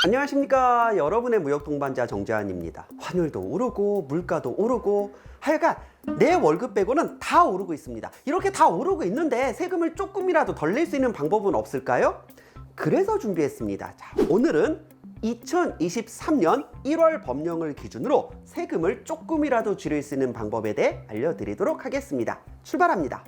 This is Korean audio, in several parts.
안녕하십니까. 여러분의 무역 동반자 정재환입니다. 환율도 오르고 물가도 오르고 하여간 내 월급 빼고는 다 오르고 있습니다. 이렇게 다 오르고 있는데 세금을 조금이라도 덜 낼 수 있는 방법은 없을까요? 그래서 준비했습니다. 자, 오늘은 2023년 1월 법령을 기준으로 세금을 조금이라도 줄일 수 있는 방법에 대해 알려드리도록 하겠습니다. 출발합니다.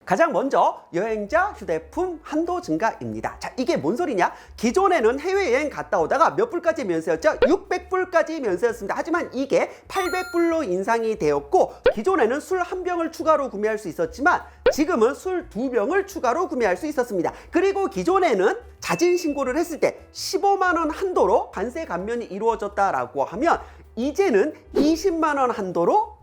가장 먼저 여행자 휴대품 한도 증가입니다. 자, 이게 뭔 소리냐? 기존에는 해외여행 갔다 오다가 몇 불까지 면세였죠? 600불까지 면세였습니다. 하지만 이게 800불로 인상이 되었고, 기존에는 술 한 병을 추가로 구매할 수 있었지만 지금은 술 2병을 추가로 구매할 수 있었습니다. 그리고 기존에는 자진 신고를 했을 때 15만 원 한도로 관세 감면이 이루어졌다라고 하면 이제는 20만 원 한도로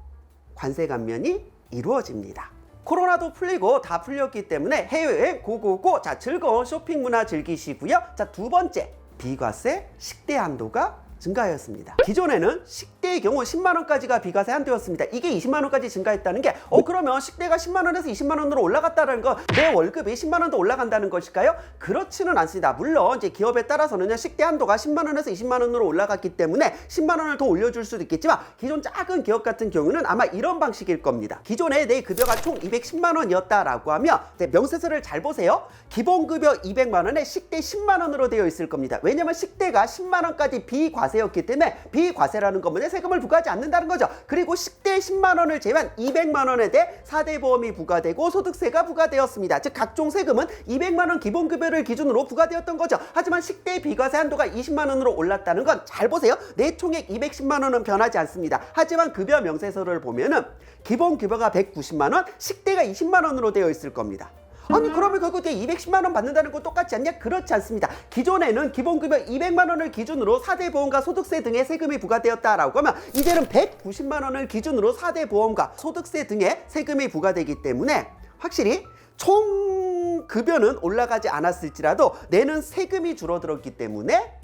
관세 감면이 이루어집니다. 코로나도 풀리고 다 풀렸기 때문에 해외여행 고고고. 자, 즐거운 쇼핑 문화 즐기시고요. 자, 두 번째, 비과세 식대 한도가 증가하였습니다. 기존에는 식대의 경우 10만 원까지가 비과세 한도였습니다. 이게 20만 원까지 증가했다는 게 그러면 식대가 10만 원에서 20만 원으로 올라갔다는 건 내 월급이 10만 원도 올라간다는 것일까요? 그렇지는 않습니다. 물론 이제 기업에 따라서는요, 식대 한도가 10만 원에서 20만 원으로 올라갔기 때문에 10만 원을 더 올려줄 수도 있겠지만 기존 작은 기업 같은 경우는 아마 이런 방식일 겁니다. 기존에 내 급여가 총 210만 원이었다라고 하면 명세서를 잘 보세요. 기본급여 200만 원에 식대 10만 원으로 되어 있을 겁니다. 왜냐면 식대가 10만 원까지 비과세였기 때문에 비과세라는 건 뭐냐? 세금을 부과하지 않는다는 거죠. 그리고 식대 10만 원을 제외한 200만 원에 대해 4대 보험이 부과되고 소득세가 부과되었습니다. 즉 각종 세금은 200만 원 기본급여를 기준으로 부과되었던 거죠. 하지만 식대 비과세 한도가 20만 원으로 올랐다는 건 잘 보세요. 내 총액 210만 원은 변하지 않습니다. 하지만 급여 명세서를 보면은 기본급여가 190만 원, 식대가 20만 원으로 되어 있을 겁니다. 아니 그러면 결국 210만 원 받는다는 건 똑같지 않냐? 그렇지 않습니다. 기존에는 기본급여 200만 원을 기준으로 4대 보험과 소득세 등의 세금이 부과되었다라고 하면 이제는 190만 원을 기준으로 4대 보험과 소득세 등의 세금이 부과되기 때문에 확실히 총 급여는 올라가지 않았을지라도 내는 세금이 줄어들었기 때문에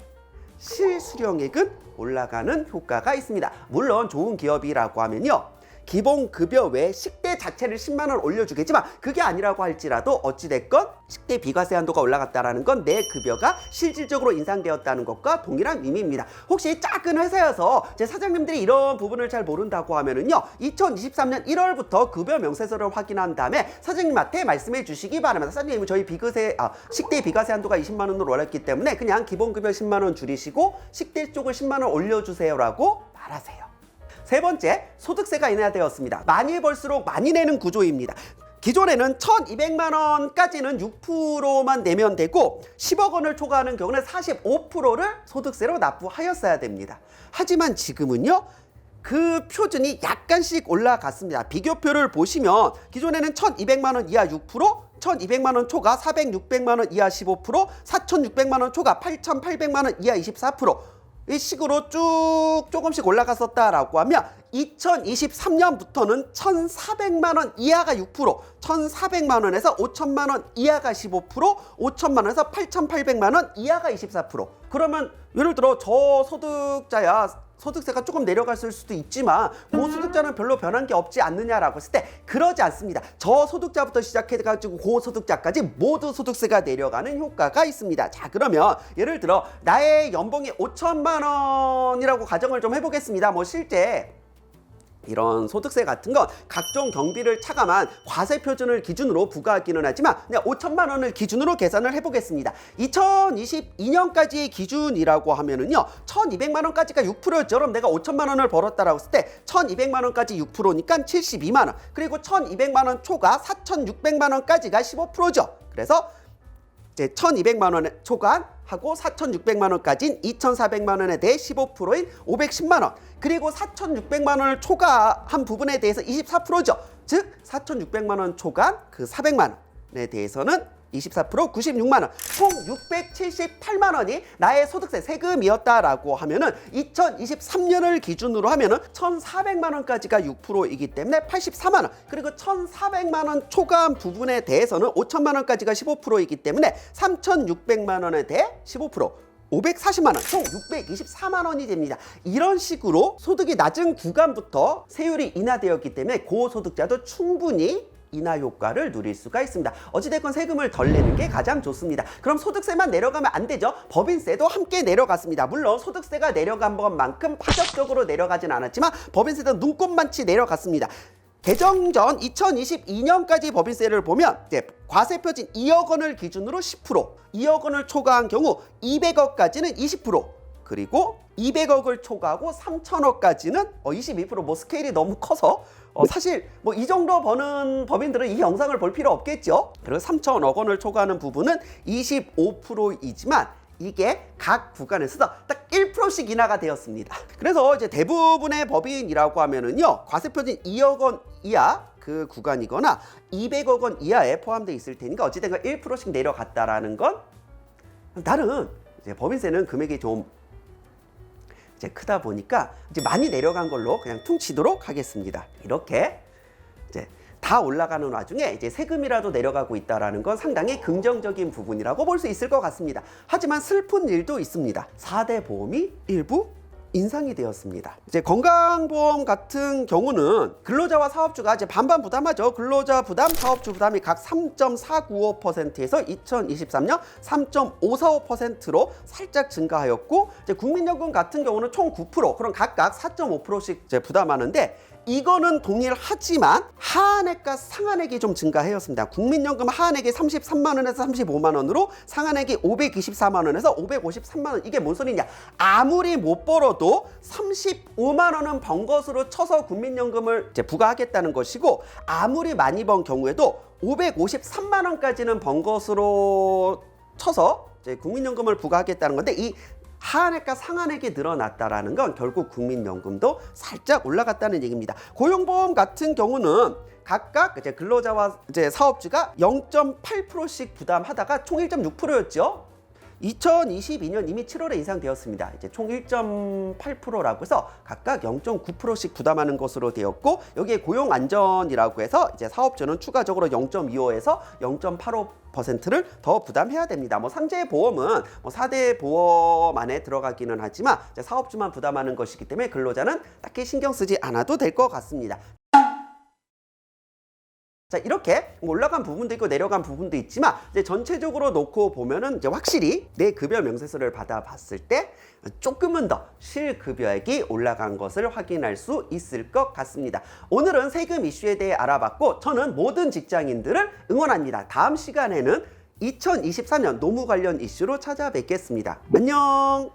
실수령액은 올라가는 효과가 있습니다. 물론 좋은 기업이라고 하면요, 기본급여 외에 식대 자체를 10만 원 올려주겠지만 그게 아니라고 할지라도 어찌됐건 식대 비과세 한도가 올라갔다는 건 내 급여가 실질적으로 인상되었다는 것과 동일한 의미입니다. 혹시 작은 회사여서 제 사장님들이 이런 부분을 잘 모른다고 하면은요, 2023년 1월부터 급여 명세서를 확인한 다음에 사장님한테 말씀해 주시기 바랍니다. 사장님, 저희 식대 비과세 한도가 20만 원으로 올랐기 때문에 그냥 기본급여 10만 원 줄이시고 식대 쪽을 10만 원 올려주세요라고 말하세요. 세 번째, 소득세가 인하되었습니다. 많이 벌수록 많이 내는 구조입니다. 기존에는 1,200만 원까지는 6%만 내면 되고 10억 원을 초과하는 경우는 45%를 소득세로 납부하였어야 됩니다. 하지만 지금은요, 그 표준이 약간씩 올라갔습니다. 비교표를 보시면 기존에는 1,200만 원 이하 6%, 1,200만 원 초과 400, 600만 원 이하 15%, 4,600만 원 초과 8,800만 원 이하 24%, 이 식으로 쭉 조금씩 올라갔었다라고 하면 2023년부터는 1,400만 원 이하가 6%, 1,400만 원에서 5,000만 원 이하가 15%, 5,000만 원에서 8,800만 원 이하가 24%. 그러면 예를 들어 저소득자야, 소득세가 조금 내려갔을 수도 있지만 고소득자는 별로 변한 게 없지 않느냐라고 했을 때 그러지 않습니다. 저소득자부터 시작해가지고 고소득자까지 모두 소득세가 내려가는 효과가 있습니다. 자, 그러면 예를 들어 나의 연봉이 5천만 원이라고 가정을 좀 해보겠습니다. 실제 이런 소득세 같은 건 각종 경비를 차감한 과세 표준을 기준으로 부과하기는 하지만 그냥 5천만 원을 기준으로 계산을 해보겠습니다. 2022년까지의 기준이라고 하면은요, 1,200만 원까지가 6%였죠. 그럼 내가 5천만 원을 벌었다라고 했을 때 1,200만 원까지 6%니까 72만 원. 그리고 1,200만 원 초과 4,600만 원까지가 15%죠. 그래서 이제 1,200만 원 초과하고 4,600만 원까지인 2,400만 원에 대해 15%인 510만 원. 그리고 4,600만 원을 초과한 부분에 대해서 24%죠. 즉 4,600만 원 초과한 그 400만 원에 대해서는 24% 96만 원, 총 678만 원이 나의 소득세 세금이었다라고 하면은 2023년을 기준으로 하면은 1,400만 원까지가 6%이기 때문에 84만 원, 그리고 1,400만 원 초과한 부분에 대해서는 5천만 원까지가 15%이기 때문에 3,600만 원에 대해 15%, 540만 원, 총 624만 원이 됩니다. 이런 식으로 소득이 낮은 구간부터 세율이 인하되었기 때문에 고소득자도 충분히 인하 효과를 누릴 수가 있습니다. 어찌됐건 세금을 덜 내는 게 가장 좋습니다. 그럼 소득세만 내려가면 안 되죠. 법인세도 함께 내려갔습니다. 물론 소득세가 내려간 것만큼 파격적으로 내려가진 않았지만 법인세도 눈꼽만치 내려갔습니다. 개정 전 2022년까지 법인세를 보면 과세 표준 2억 원을 기준으로 10%, 2억 원을 초과한 경우 200억까지는 20%, 그리고 200억을 초과하고 3천억까지는 22%. 스케일이 너무 커서 사실 이 정도 버는 법인들은 이 영상을 볼 필요 없겠죠. 그리고 3천억 원을 초과하는 부분은 25%이지만 이게 각 구간에서 딱 1%씩 인하가 되었습니다. 그래서 이제 대부분의 법인이라고 하면은요, 과세표준 2억 원 이하 그 구간이거나 200억 원 이하에 포함되어 있을 테니까 어찌됐건 1%씩 내려갔다라는 건 나는 이제 법인세는 금액이 좀 이제 크다 보니까 이제 많이 내려간 걸로 그냥 퉁치도록 하겠습니다. 이렇게 이제 다 올라가는 와중에 이제 세금이라도 내려가고 있다라는 건 상당히 긍정적인 부분이라고 볼 수 있을 것 같습니다. 하지만 슬픈 일도 있습니다. 4대 보험이 일부 인상이 되었습니다. 이제 건강보험 같은 경우는 근로자와 사업주가 이제 반반 부담하죠. 근로자 부담, 사업주 부담이 각 3.495%에서 2023년 3.545%로 살짝 증가하였고, 이제 국민연금 같은 경우는 총 9%, 그럼 각각 4.5%씩 이제 부담하는데, 이거는 동일하지만 하한액과 상한액이 좀 증가하였습니다. 국민연금 하한액이 33만 원에서 35만 원으로 상한액이 524만 원에서 553만 원. 이게 뭔 소리냐? 아무리 못 벌어도 35만 원은 번 것으로 쳐서 국민연금을 이제 부과하겠다는 것이고, 아무리 많이 번 경우에도 553만 원까지는 번 것으로 쳐서 이제 국민연금을 부과하겠다는 건데, 이 하한액과 상한액이 늘어났다라는 건 결국 국민연금도 살짝 올라갔다는 얘기입니다. 고용보험 같은 경우는 각각 이제 근로자와 이제 사업주가 0.8%씩 부담하다가 총 1.6%였죠. 2022년 이미 7월에 인상되었습니다. 이제 총 1.8%라고 해서 각각 0.9%씩 부담하는 것으로 되었고, 여기에 고용안전이라고 해서 이제 사업주는 추가적으로 0.25에서 0.85%를 더 부담해야 됩니다. 상제보험은 4대 보험 안에 들어가기는 하지만 이제 사업주만 부담하는 것이기 때문에 근로자는 딱히 신경 쓰지 않아도 될 것 같습니다. 자, 이렇게 올라간 부분도 있고 내려간 부분도 있지만 이제 전체적으로 놓고 보면은 이제 확실히 내 급여 명세서를 받아봤을 때 조금은 더 실급여액이 올라간 것을 확인할 수 있을 것 같습니다. 오늘은 세금 이슈에 대해 알아봤고, 저는 모든 직장인들을 응원합니다. 다음 시간에는 2023년 노무 관련 이슈로 찾아뵙겠습니다. 안녕.